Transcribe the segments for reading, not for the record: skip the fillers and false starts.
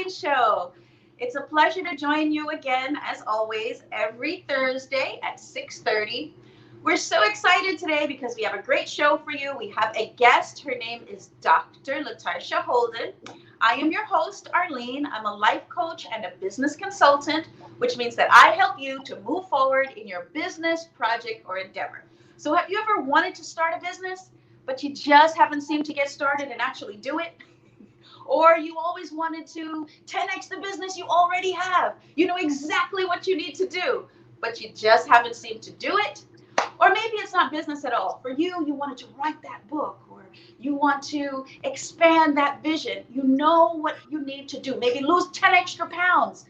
Arlene Show. It's a pleasure to join you again, as always, every Thursday at 6:30. We're so excited today because we have a great show for you. We have a guest. Her name is Dr. Latarsha Holden. I am your host, Arlene. I'm a life coach and a business consultant, which means that I help you to move forward in your business, project, or endeavor. So have you ever wanted to start a business, but you just haven't seemed to get started and actually do it? Or you always wanted to 10x the business you already have. You know exactly what you need to do, but you just haven't seemed to do it. Or maybe it's not business at all. For you, you wanted to write that book, or you want to expand that vision. You know what you need to do. Maybe lose 10 extra pounds,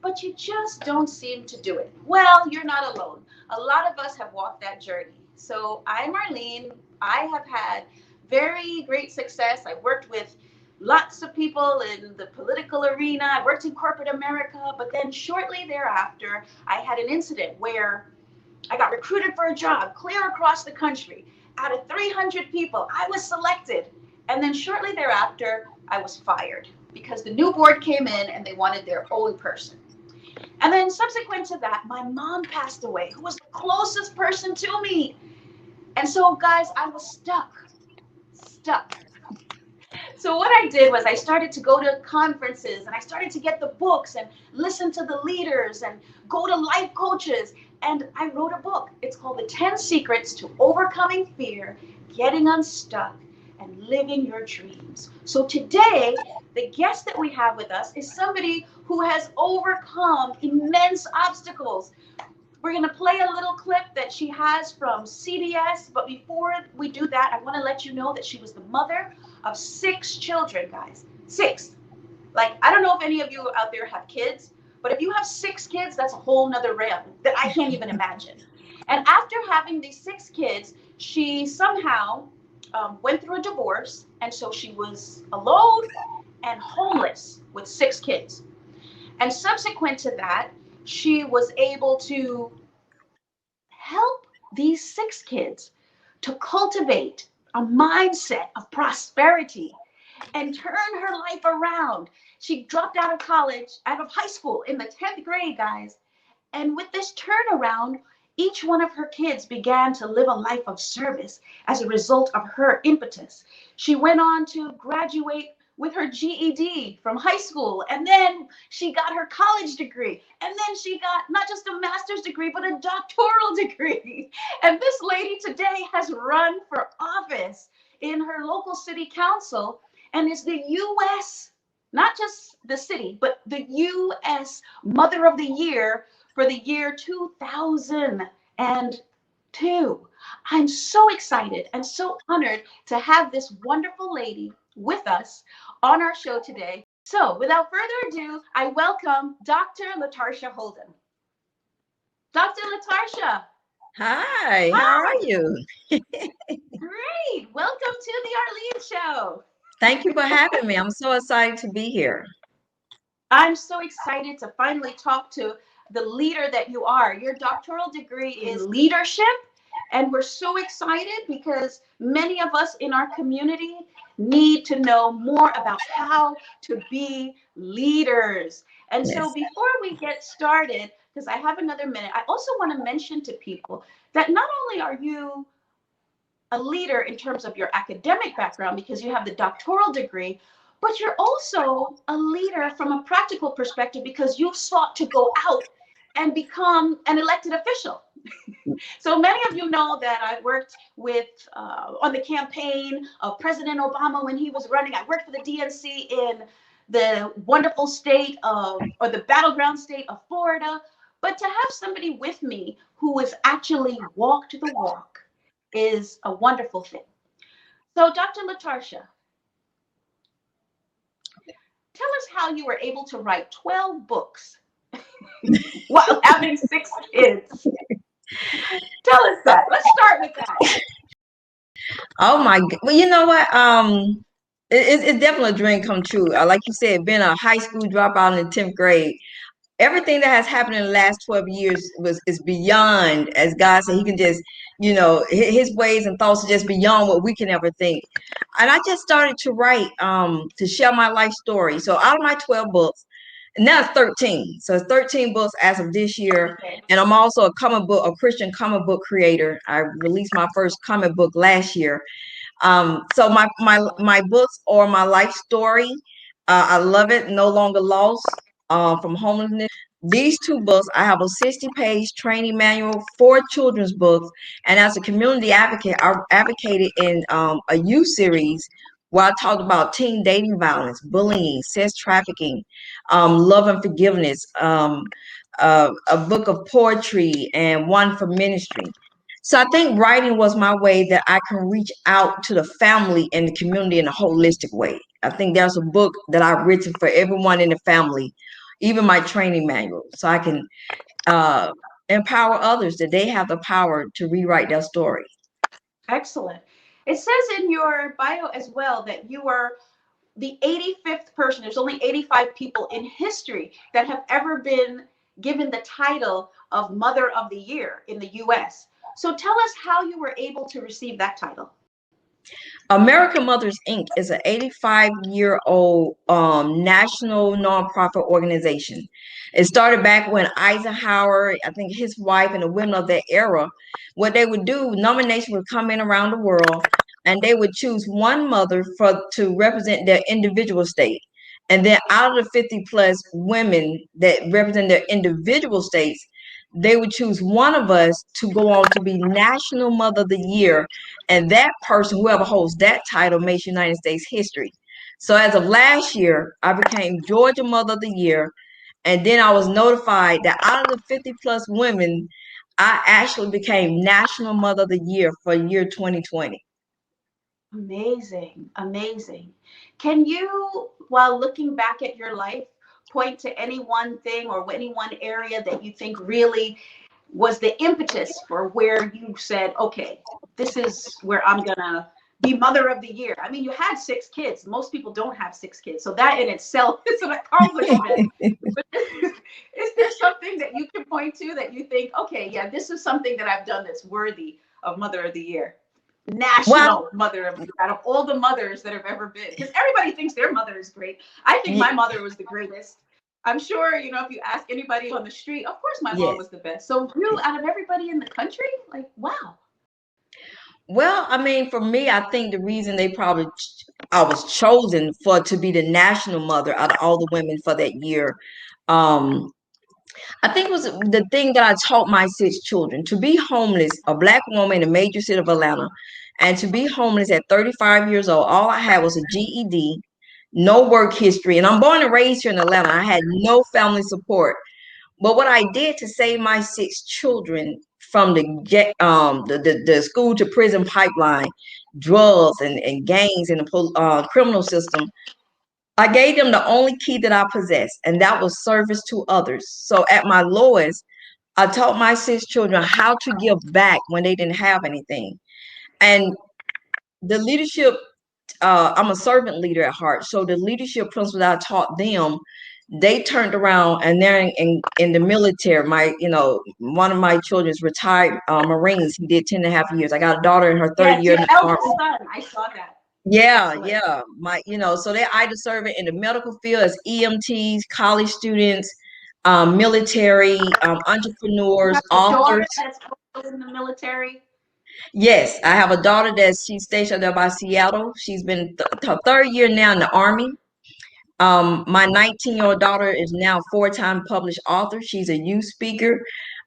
but you just don't seem to do it. Well, you're not alone. A lot of us have walked that journey. So I'm Arlene. I have had very great success. I worked with lots of people in the political arena. I worked in corporate America, but then shortly thereafter, I had an incident where I got recruited for a job clear across the country. Out of 300 people, I was selected. And then shortly thereafter, I was fired because the new board came in and they wanted their own person. And then subsequent to that, my mom passed away, who was the closest person to me. And so, guys, I was stuck. So what I did was I started to go to conferences and I started to get the books and listen to the leaders and go to life coaches. And I wrote a book. It's called The 10 Secrets to Overcoming Fear, Getting Unstuck, and Living Your Dreams. So today, the guest that we have with us is somebody who has overcome immense obstacles. We're going to play a little clip that she has from CBS. But before we do that, I want to let you know that she was the mother of 6 children, guys. 6. Like, I don't know if any of you out there have kids, but if you have 6 kids, that's a whole nother realm that I can't even imagine. And after having these 6 kids, she somehow went through a divorce. And so she was alone and homeless with 6 kids. And subsequent to that, she was able to help these 6 kids to cultivate a mindset of prosperity and turn her life around. She dropped out of high school in the 10th grade, guys. And with this turnaround, each one of her kids began to live a life of service as a result of her impetus. She went on to graduate with her GED from high school, and then she got her college degree, and then she got not just a master's degree, but a doctoral degree. And this lady today has run for office in her local city council and is the U.S., not just the city, but the U.S. Mother of the Year for the year 2002. I'm so excited and so honored to have this wonderful lady with us on our show today. So without further ado, I welcome Dr. Latarsha Holden. Dr. Latarsha. Hi, how are you? Great. Welcome to the Arlene Show. Thank you for having me. I'm so excited to be here. I'm so excited to finally talk to the leader that you are. Your doctoral degree is leadership, and we're so excited because many of us in our community need to know more about how to be leaders. And Yes. so before we get started, because I have another minute, I also want to mention to people that not only are you a leader in terms of your academic background because you have the doctoral degree, but you're also a leader from a practical perspective because you've sought to go out and become an elected official. So many of you know that I worked with on the campaign of President Obama when he was running. I worked for the DNC in the wonderful state of, or the battleground state of Florida. But to have somebody with me who has actually walked the walk is a wonderful thing. So Dr. Latarsha, tell us how you were able to write 12 books while having 6 kids. Tell us that. Let's start with that. Oh my God. Well, you know what? It's definitely a dream come true. Like you said, being a high school dropout in the 10th grade, everything that has happened in the last 12 years is beyond, as God said, he can just, his ways and thoughts are just beyond what we can ever think. And I just started to write, to share my life story. So out of my 12 books, and now it's 13. So it's 13 books as of this year. Okay. And I'm also a Christian comic book creator. I released my first comic book last year. So my books are my life story. I love it. No longer lost. From homelessness. These two books, I have a 60-page training manual, 4 children's books, and as a community advocate, I advocated in a youth series where I talked about teen dating violence, bullying, sex trafficking, love and forgiveness, a book of poetry, and one for ministry. So I think writing was my way that I can reach out to the family and the community in a holistic way. I think there's a book that I've written for everyone in the family, even my training manual, so I can uh, empower others that they have the power to rewrite their story. Excellent. It says in your bio as well that you are the 85th person. There's only 85 people in history that have ever been given the title of Mother of the Year in the US. So tell us how you were able to receive that title. American Mothers Inc. is an 85-year-old national nonprofit organization. It started back when Eisenhower, I think his wife and the women of that era, what they would do, nomination would come in around the world, and they would choose one mother to represent their individual state. And then out of the 50 plus women that represent their individual states, they would choose one of us to go on to be National Mother of the Year, and that person, whoever holds that title, makes United States history. So as of last year, I became Georgia Mother of the Year, and then I was notified that out of the 50 plus women, I actually became National Mother of the Year for year 2020. Amazing, amazing. Can you, while looking back at your life, point to any one thing or any one area that you think really was the impetus for where you said, okay, this is where I'm gonna be Mother of the Year? I mean, you had 6 kids. Most people don't have 6 kids. So that in itself is an accomplishment. But is there something that you can point to that you think, okay, yeah, this is something that I've done that's worthy of Mother of the Year? Well, National Mother of the Year, out of all the mothers that have ever been. Because everybody thinks their mother is great. I think my mother was the greatest. I'm sure, if you ask anybody on the street, of course my mom yes. was the best. So you, out of everybody in the country, like, wow. Well, I mean, for me, I think the reason I was chosen for to be the national mother out of all the women for that year. Um, I think it was the thing that I taught my 6 children to be homeless, a Black woman in a major city of Atlanta, and to be homeless at 35 years old. All I had was a GED, no work history, and I'm born and raised here in Atlanta. I had no family support. But what I did to save my 6 children from the school to prison pipeline, drugs and gangs and the criminal system, I gave them the only key that I possessed, and that was service to others. So at my lowest, I taught my 6 children how to give back when they didn't have anything. And the leadership, I'm a servant leader at heart. So the leadership principles I taught them, they turned around and they're in the military. One of my children's retired Marines. He did 10 and a half years. I got a daughter in her third Yes, year your in the Army. eldest son. I saw that. Yeah, Excellent. yeah. So they're either serving in the medical field as EMTs, college students, military, You entrepreneurs, have a daughter authors. that's also in the military. Yes, I have a daughter she's stationed there by Seattle. She's been her third year now in the Army. My 19-year-old daughter is now 4-time published author. She's a youth speaker,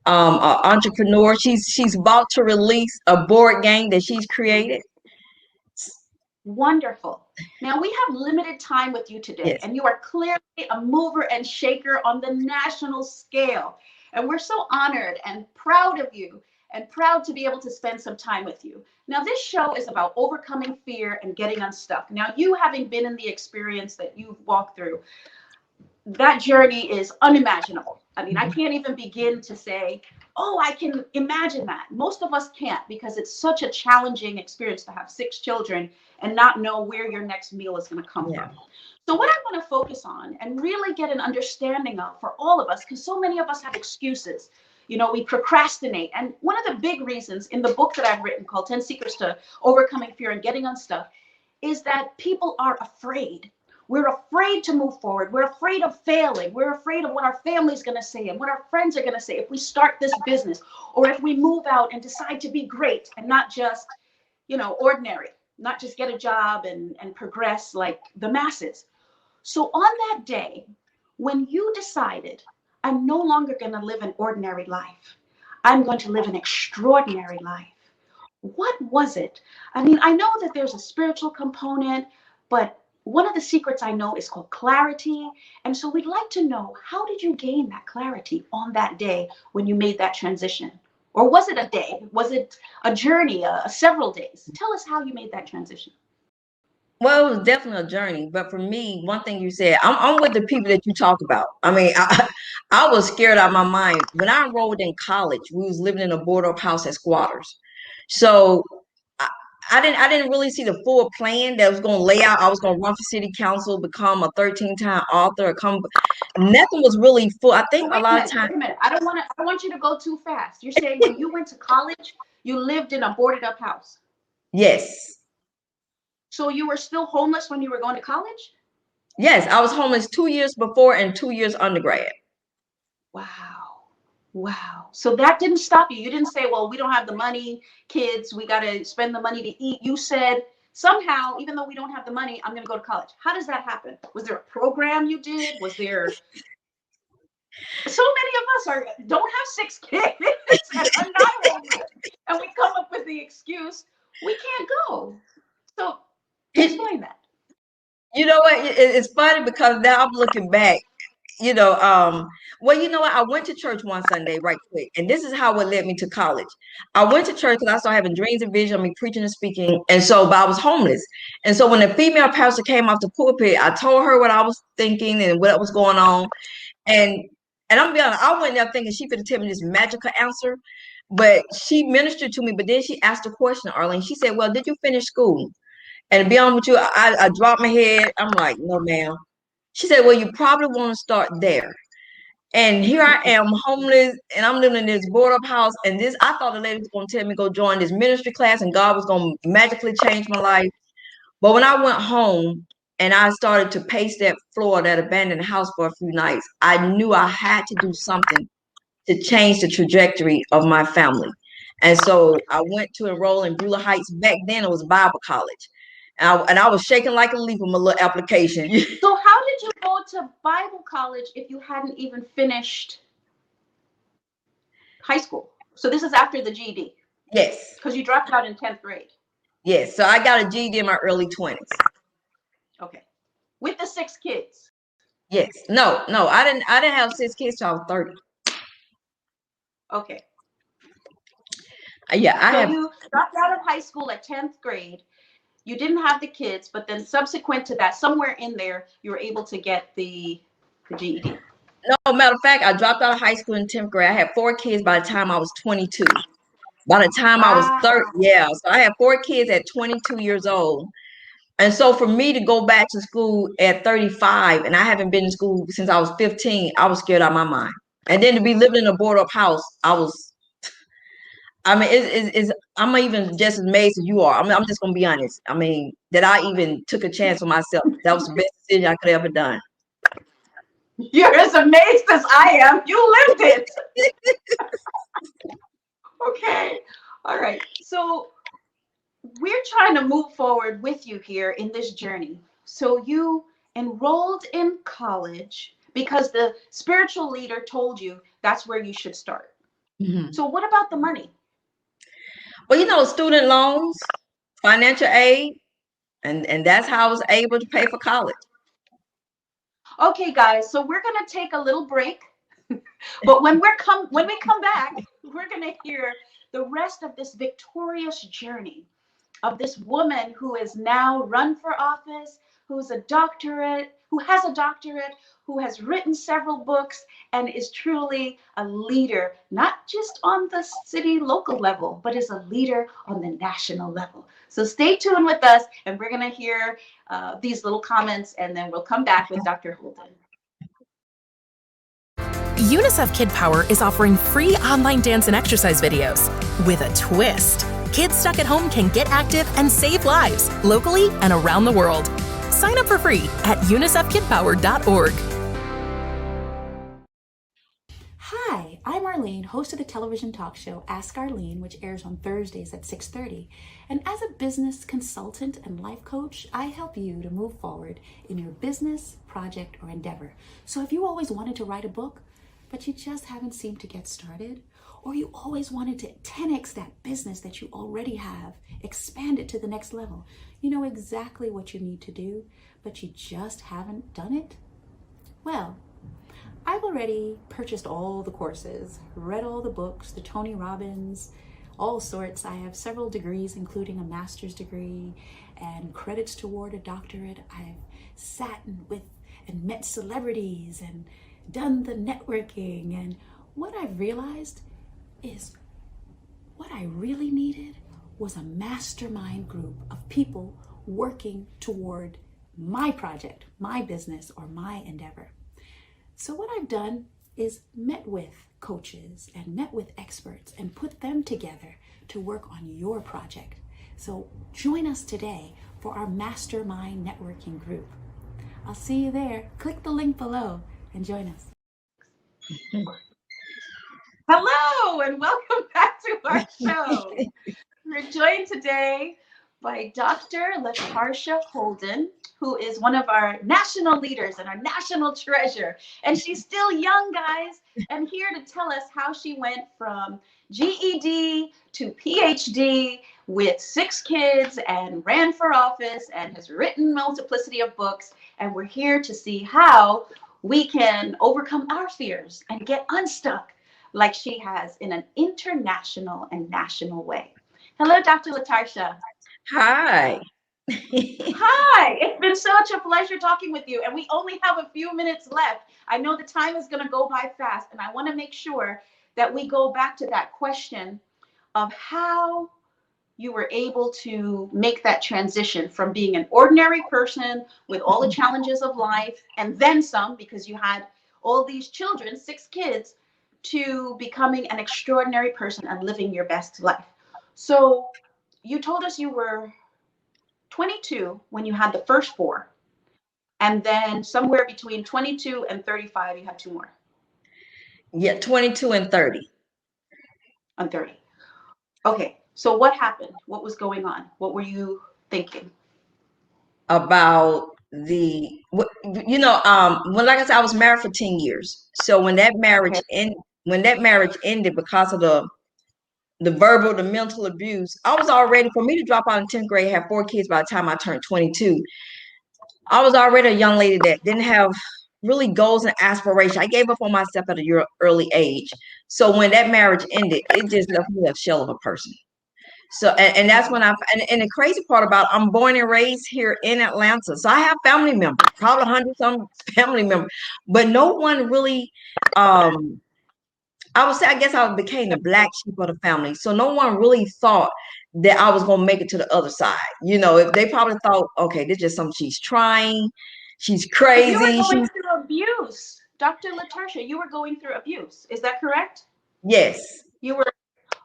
an entrepreneur. She's about to release a board game that she's created. Wonderful. Now we have limited time with you today, Yes. and you are clearly a mover and shaker on the national scale. And we're so honored and proud of you and proud to be able to spend some time with you. Now, this show is about overcoming fear and getting unstuck. Now, you having been in the experience that you've walked through, that journey is unimaginable. I mean, I can't even begin to say, oh, I can imagine that. Most of us can't, because it's such a challenging experience to have 6 children and not know where your next meal is going to come Yeah. from. So what I want to focus on and really get an understanding of for all of us, because so many of us have excuses. We procrastinate. And one of the big reasons in the book that I've written called 10 Secrets to Overcoming Fear and Getting Unstuck is that people are afraid. We're afraid to move forward. We're afraid of failing. We're afraid of what our family's going to say and what our friends are going to say if we start this business, or if we move out and decide to be great and not just, ordinary, not just get a job and progress like the masses. So on that day, when you decided, I'm no longer going to live an ordinary life, I'm going to live an extraordinary life, what was it? I mean, I know that there's a spiritual component, but one of the secrets I know is called clarity. And so we'd like to know, how did you gain that clarity on that day when you made that transition? Or was it a day? Was it a journey, several days? Tell us how you made that transition. Well, it was definitely a journey, but for me, one thing you said, I'm with the people that you talk about. I mean, I was scared out of my mind. When I enrolled in college, we was living in a boarded up house as squatters. So I, I didn't really see the full plan that was going to lay out. I was going to run for city council, become a 13-time author, nothing was really full. I think a lot of times. Wait a minute. I don't want you to go too fast. You're saying when you went to college, you lived in a boarded up house. Yes. So you were still homeless when you were going to college? Yes, I was homeless 2 years before and 2 years undergrad. Wow. So that didn't stop you. You didn't say, well, we don't have the money, kids, we got to spend the money to eat. You said, somehow, even though we don't have the money, I'm going to go to college. How does that happen? Was there a program you did? Was there... So many of us don't have 6 kids and are not homeless, and we come up with the excuse, we can't go. So explain that. You know what? It's funny because now I'm looking back. Well, you know what? I went to church one Sunday, right quick, and this is how it led me to college. I went to church because I started having dreams and visions. I mean, preaching and speaking, and so, but I was homeless. And so, when the female pastor came off the pulpit, I told her what I was thinking and what was going on. And I'm gonna be honest, I went there thinking she could tell me this magical answer, but she ministered to me. But then she asked a question, Arlene. She said, "Well, did you finish school?" And to be honest with you, I dropped my head. I'm like, "No, ma'am." She said, "Well, you probably want to start there." And here I am, homeless, and I'm living in this board up house. And I thought the lady was going to tell me go join this ministry class, and God was going to magically change my life. But when I went home and I started to pace that floor, that abandoned house for a few nights, I knew I had to do something to change the trajectory of my family. And so I went to enroll in Beulah Heights. Back then, it was Bible college. And I was shaking like a leaf with my little application. So how did you go to Bible college if you hadn't even finished high school? So this is after the GED. Yes. Because you dropped out in 10th grade. Yes. So I got a GED in my early 20s. Okay. With the 6 kids. Yes. No, I didn't have 6 kids till I was 30. Okay. Yeah, so you dropped out of high school at 10th grade. You didn't have the kids, but then subsequent to that, somewhere in there, you were able to get the GED. No, matter of fact, I dropped out of high school in 10th grade. I had 4 kids by the time I was 22. By the time I was 30, yeah. So I had 4 kids at 22 years old. And so for me to go back to school at 35, and I haven't been in school since I was 15, I was scared out of my mind. And then to be living in a board up house, I'm even just as amazed as you are. I mean, I'm just gonna be honest. I mean, that I even took a chance on myself. That was the best decision I could have ever done. You're as amazed as I am. You lived it. Okay. All right. So we're trying to move forward with you here in this journey. So you enrolled in college because the spiritual leader told you that's where you should start. Mm-hmm. So what about the money? Well, student loans, financial aid, and that's how I was able to pay for college. Okay, guys, so we're going to take a little break. But when we come back, we're going to hear the rest of this victorious journey of this woman who is now run for office, who has a doctorate, who has written several books, and is truly a leader, not just on the city local level, but is a leader on the national level. So stay tuned with us, and we're going to hear these little comments, and then we'll come back with Dr. Holden. UNICEF Kid Power is offering free online dance and exercise videos with a twist. Kids stuck at home can get active and save lives locally and around the world. Sign up for free at unicefkidpower.org. Hi, I'm Arlene, host of the television talk show Ask Arlene, which airs on Thursdays at 6:30. And as a business consultant and life coach, I help you to move forward in your business, project, or endeavor. So if you always wanted to write a book, but you just haven't seemed to get started, or you always wanted to 10x that business that you already have, expand it to the next level, you know exactly what you need to do, but you just haven't done it? Well, I've already purchased all the courses, read all the books, the Tony Robbins, all sorts. I have several degrees, including a master's degree and credits toward a doctorate. I've sat and met celebrities and done the networking. And what I've realized is what I really needed was a mastermind group of people working toward my project, my business, or my endeavor. So what I've done is met with coaches and met with experts and put them together to work on your project. So join us today for our Mastermind networking group. I'll see you there. Click the link below and join us. Hello and welcome back to our show. We're joined today by Dr. Latarsha Holden, who is one of our national leaders and our national treasure. And she's still young, guys, and here to tell us how she went from GED to PhD with 6 kids and ran for office and has written multiplicity of books. And we're here to see how we can overcome our fears and get unstuck like she has in an international and national way. Hello, Dr. Latarsha. Hi. Hi, it's been such a pleasure talking with you, and we only have a few minutes left. I know the time is going to go by fast, and I want to make sure that we go back to that question of how you were able to make that transition from being an ordinary person with all the challenges of life and then some, because you had all these children, 6 kids, to becoming an extraordinary person and living your best life. So you told us you were 22 when you had the first 4, and then somewhere between 22 and 35 you had 2 more. Yeah, 22 and 30. And 30. Okay, so what happened? What was going on? What were you thinking About when, like I said, I was married for 10 years. So when that marriage ended because of the verbal, the mental abuse, I was already, for me to drop out in 10th grade, have 4 kids by the time I turned 22. I was already a young lady that didn't have really goals and aspirations. I gave up on myself at a early age. So when that marriage ended, it just left me a shell of a person. So, and that's when and the crazy part about, I'm born and raised here in Atlanta. So I have family members, probably 100 some family members, but no one really, I would say, I guess I became the black sheep of the family. So no one really thought that I was going to make it to the other side. If they probably thought, okay, this is just something she's trying. She's crazy. But you were going through abuse. Dr. Latarsha, you were going through abuse. Is that correct? Yes. You were.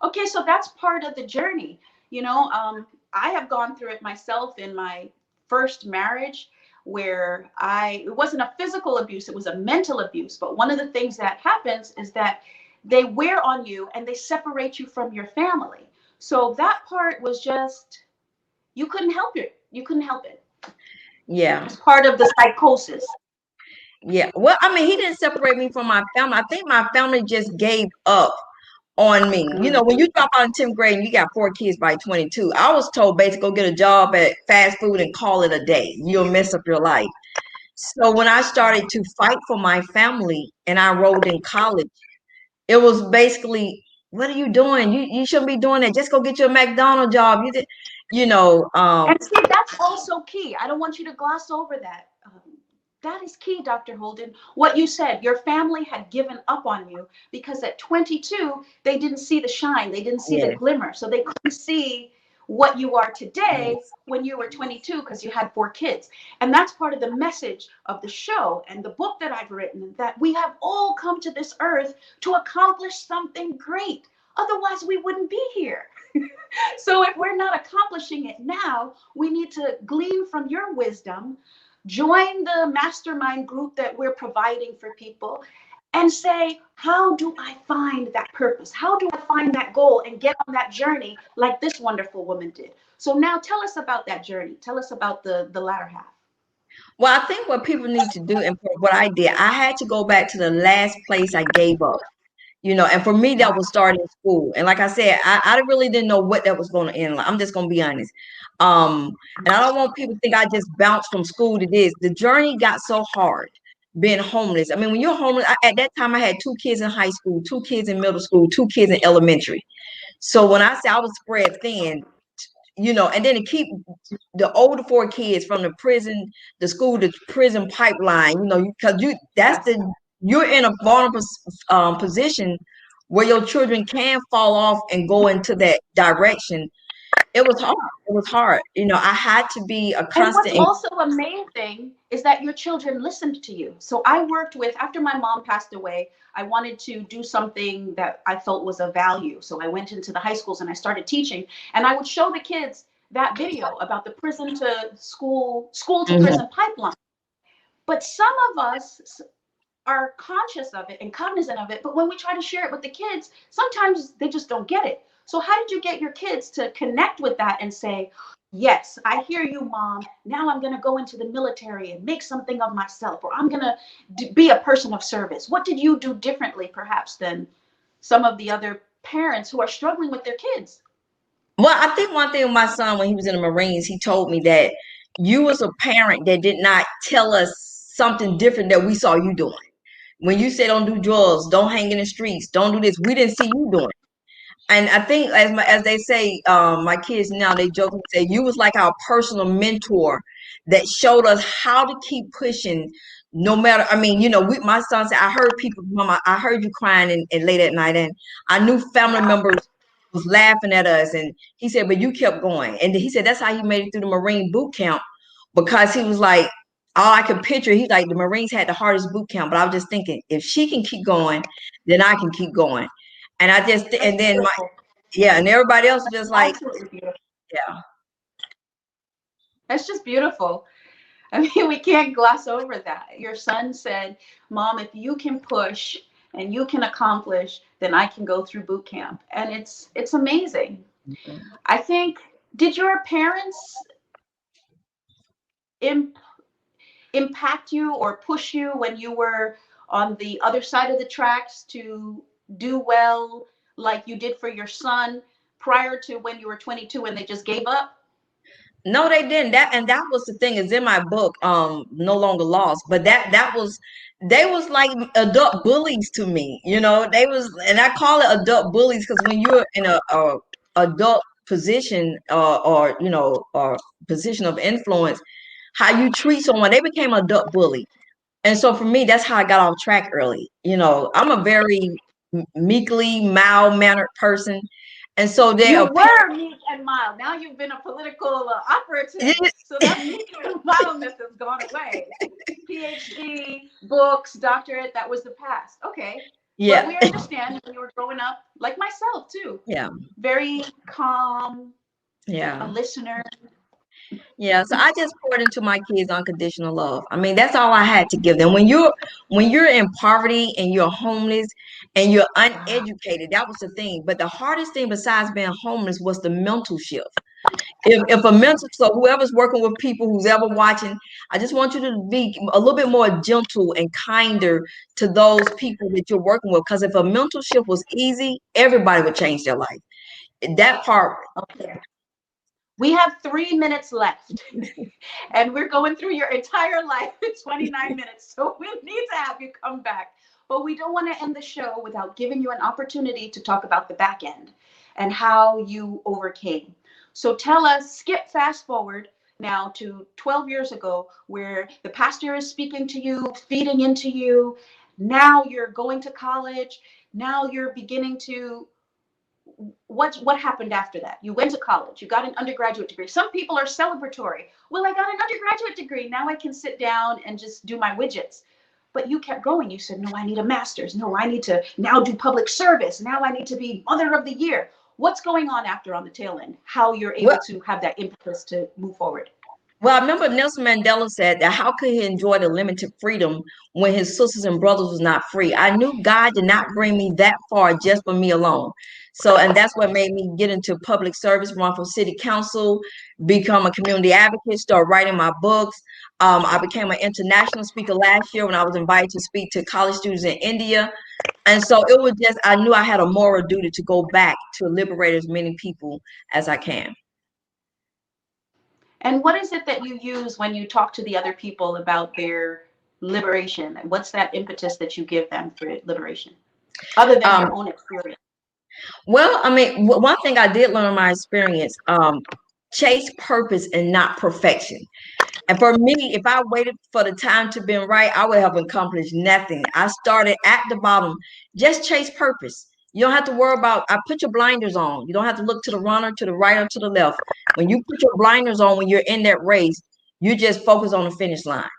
Okay, so that's part of the journey. I have gone through it myself in my first marriage, where it wasn't a physical abuse, it was a mental abuse. But one of the things that happens is that they wear on you and they separate you from your family. So that part was just, you couldn't help it. You couldn't help it. Yeah. It's part of the psychosis. Yeah. Well, I mean, he didn't separate me from my family. I think my family just gave up on me. When you drop out in 10th grade and you got 4 kids by 22, I was told basically go get a job at fast food and call it a day. You'll mess up your life. So when I started to fight for my family and I enrolled in college, it was basically, what are you doing? You shouldn't be doing that. Just go get your McDonald's job. And see, that's also key. I don't want you to gloss over that. That is key, Dr. Holden. What you said, your family had given up on you because at 22, they didn't see the shine. They didn't see the glimmer. So they couldn't see what you are today when you were 22 because you had 4 kids. And that's part of the message of the show and the book that I've written, that we have all come to this earth to accomplish something great. Otherwise, we wouldn't be here. So if we're not accomplishing it now, we need to glean from your wisdom, join the mastermind group that we're providing for people, and say, how do I find that purpose? How do I find that goal and get on that journey like this wonderful woman did? So now tell us about that journey. Tell us about the latter half. Well, I think what people need to do, and what I did, I had to go back to the last place I gave up. And for me, that was starting school. And like I said, I really didn't know what that was going to end like. I'm just going to be honest. And I don't want people to think I just bounced from school to this. The journey got so hard being homeless. I mean, when you're homeless, at that time, I had 2 kids in high school, 2 kids in middle school, 2 kids in elementary. So when I say I was spread thin, and then to keep the older 4 kids from the prison, the school to prison pipeline, because you're in a vulnerable position where your children can fall off and go into that direction. It was hard. It was hard. I had to be a constant. And what's also amazing is that your children listened to you. So I worked with, after my mom passed away, I wanted to do something that I felt was of value. So I went into the high schools and I started teaching, and I would show the kids that video about the prison to school to prison pipeline. But some of us are conscious of it and cognizant of it, but when we try to share it with the kids, sometimes they just don't get it. So how did you get your kids to connect with that and say, yes, I hear you, Mom. Now I'm going to go into the military and make something of myself, or I'm going to be a person of service? What did you do differently, perhaps, than some of the other parents who are struggling with their kids? Well, I think one thing with my son, when he was in the Marines, he told me that you as a parent that did not tell us something different that we saw you doing. When you say don't do drugs, don't hang in the streets, don't do this, we didn't see you doing it. And I think, as they say, my kids now, they joke and say, you was like our personal mentor that showed us how to keep pushing no matter. I mean, my son said, I heard people, Mama, I heard you crying and late at night, and I knew family members was laughing at us. And he said, but you kept going. And he said, that's how he made it through the Marine boot camp, because he was like, all I could picture, he's like, the Marines had the hardest boot camp, but I was just thinking, if she can keep going, then I can keep going. And I just, and then and everybody else just like, yeah. That's just beautiful. I mean, we can't gloss over that. Your son said, Mom, if you can push and you can accomplish, then I can go through boot camp. And it's amazing. Mm-hmm. I think, did your parents impact you or push you when you were on the other side of the tracks to do well like you did for your son prior to when you were 22 and they just gave up? No, they didn't. That was the thing, is in my book, No Longer Lost. But they was like adult bullies to me. They was, and I call it adult bullies because when you're in a adult position or position of influence, how you treat someone, they became an adult bully. And so for me, that's how I got off track early. I'm a very meekly, mild-mannered person. And so you were meek and mild. Now you've been a political operative. So that meek and mildness has gone away. PhD, books, doctorate, that was the past. Okay. Yeah. But we understand when you were growing up, like myself too. Yeah. Very calm. Yeah. A listener. Yeah, so I just poured into my kids unconditional love. I mean, that's all I had to give them. When you're in poverty and you're homeless and you're uneducated, that was the thing. But the hardest thing besides being homeless was the mental shift. So whoever's working with people, who's ever watching, I just want you to be a little bit more gentle and kinder to those people that you're working with. Because if a mental shift was easy, everybody would change their life. That part. Okay. We have 3 minutes left and we're going through your entire life in 29 minutes. So we need to have you come back, but we don't want to end the show without giving you an opportunity to talk about the back end and how you overcame. So tell us, fast forward now to 12 years ago, where the pastor is speaking to you, feeding into you. Now you're going to college. Now you're beginning to what happened after that? You went to college, you got an undergraduate degree. Some people are celebratory. Well, I got an undergraduate degree. Now I can sit down and just do my widgets. But you kept going. You said, no, I need a master's. No, I need to now do public service. Now I need to be Mother of the Year. What's going on after on the tail end? How you're able to have that impetus to move forward? Well, I remember Nelson Mandela said that how could he enjoy the limited freedom when his sisters and brothers was not free? I knew God did not bring me that far just for me alone. So, and that's what made me get into public service, run for city council, become a community advocate, start writing my books. I became an international speaker last year when I was invited to speak to college students in India. And so it was just, I knew I had a moral duty to go back to liberate as many people as I can. And what is it that you use when you talk to the other people about their liberation? What's that impetus that you give them for liberation, other than your own experience? Well, I mean, one thing I did learn in my experience, chase purpose and not perfection. And for me, if I waited for the time to be right, I would have accomplished nothing. I started at the bottom. Just chase purpose. You don't have to worry about, I put your blinders on. You don't have to look to the runner, to the right or to the left. When you put your blinders on, when you're in that race, you just focus on the finish line.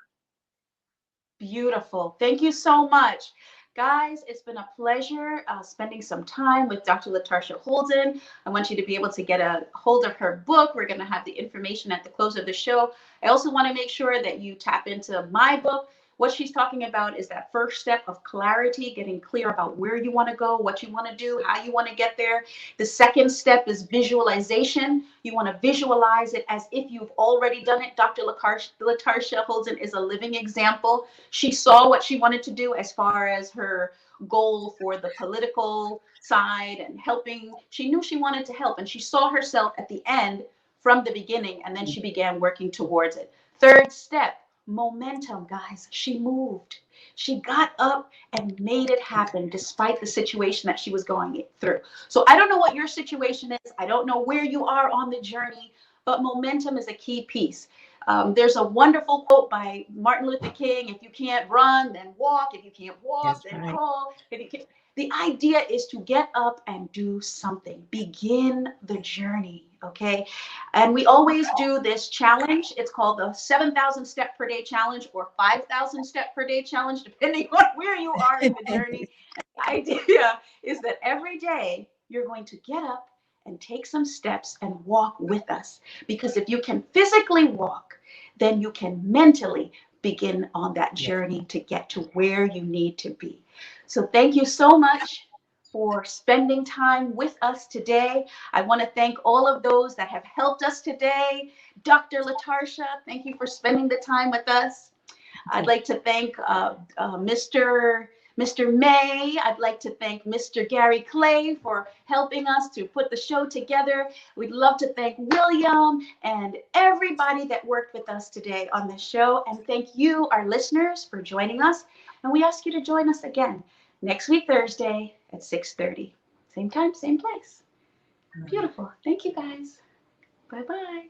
Beautiful. Thank you so much. Guys, it's been a pleasure spending some time with Dr. Latarsha Holden. I want you to be able to get a hold of her book. We're going to have the information at the close of the show. I also want to make sure that you tap into my book. What she's talking about is that first step of clarity, getting clear about where you want to go, what you want to do, how you want to get there. The second step is visualization. You want to visualize it as if you've already done it. Dr. Latarsha Holden is a living example. She saw what she wanted to do as far as her goal for the political side and helping. She knew she wanted to help, and she saw herself at the end from the beginning, and then she began working towards it. Third step, momentum, guys. She moved. She got up and made it happen despite the situation that she was going through. So I don't know what your situation is. I don't know where you are on the journey, but momentum is a key piece. There's a wonderful quote by Martin Luther King: if you can't run, then walk. If you can't walk, then crawl. If you can't. The idea is to get up and do something. Begin the journey, okay? And we always do this challenge. It's called the 7,000 step per day challenge, or 5,000 step per day challenge, depending on where you are in the journey. The idea is that every day you're going to get up and take some steps and walk with us. Because if you can physically walk, then you can mentally begin on that journey to get to where you need to be. So thank you so much for spending time with us today. I want to thank all of those that have helped us today. Dr. Latarsha, thank you for spending the time with us. I'd like to thank Mr. May. I'd like to thank Mr. Gary Clay for helping us to put the show together. We'd love to thank William and everybody that worked with us today on the show. And thank you, our listeners, for joining us. And we ask you to join us again next week, Thursday at 6:30. Same time, same place. Beautiful. Thank you, guys. Bye-bye.